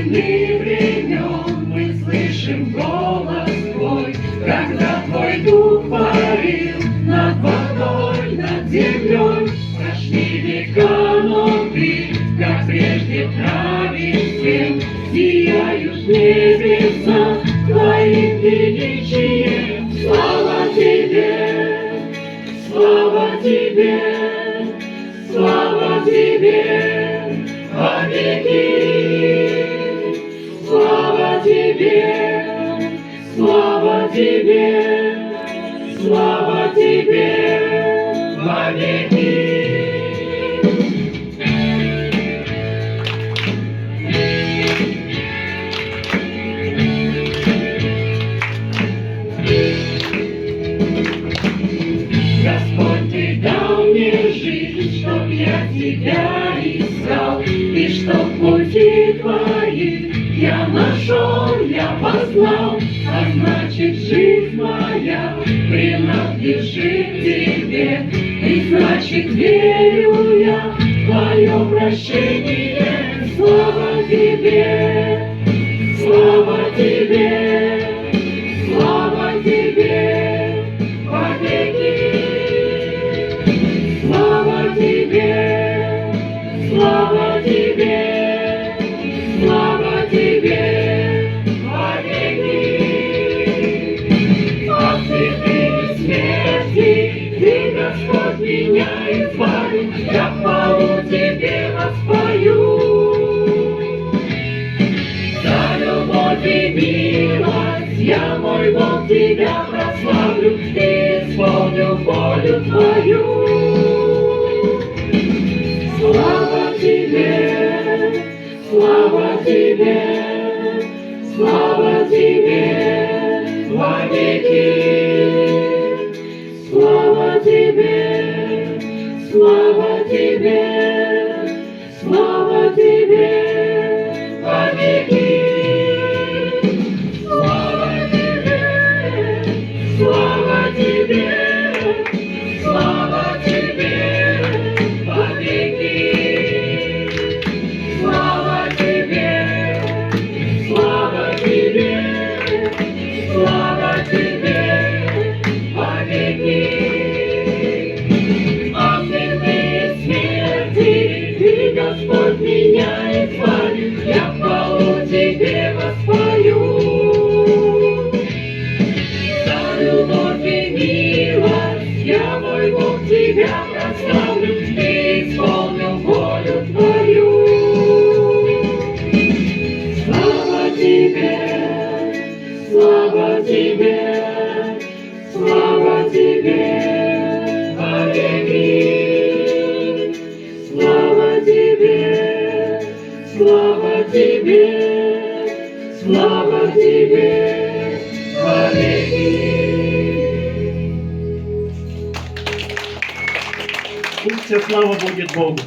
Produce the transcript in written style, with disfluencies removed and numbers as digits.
глубины времен мы слышим голос Твой, когда Твой Дух парил над водой, над землей. Прошли века, но Ты, как прежде, правишь всем, сияют небеса Твоим величием. Слава Тебе, слава Тебе, слава Тебе во веки. Слава Тебе, слава Тебе, слава Тебе во веки. Господь, Ты дал мне жизнь, чтоб я Тебя искал, и чтоб пути Твои я нашел, я познал, а значит, жизнь моя принадлежит Тебе, и значит, верю я в Твое прощение. Слава Тебе, слава Тебе, слава Тебе во веки. Слава Тебе, слава Тебе, слава Тебе во веки. От смерти, Ты, Господь, меня избавил, я хвалу Тебе воспою. За любовь и милость я, мой Бог, Тебя прославлю и исполню волю Твою. Слава Тебе, слава Тебе, слава Тебе во веки. Слава Тебе, слава Тебе, слава Тебе во веки. Слава Тебе, слава Тебе, слава Тебе во веки. Слава Тебе, слава Тебе, слава Тебе во веки. От смерти Ты, Господь, меня избавил, я хвалу Тебе воспою. За любовь и милость я, мой Бог, Тебя прославлю и исполню волю Твою. Слава Тебе, слава Тебе, слава Тебе во веки. Слава Тебе, слава Тебе, слава Тебе во веки. Пусть вся слава будет Богу.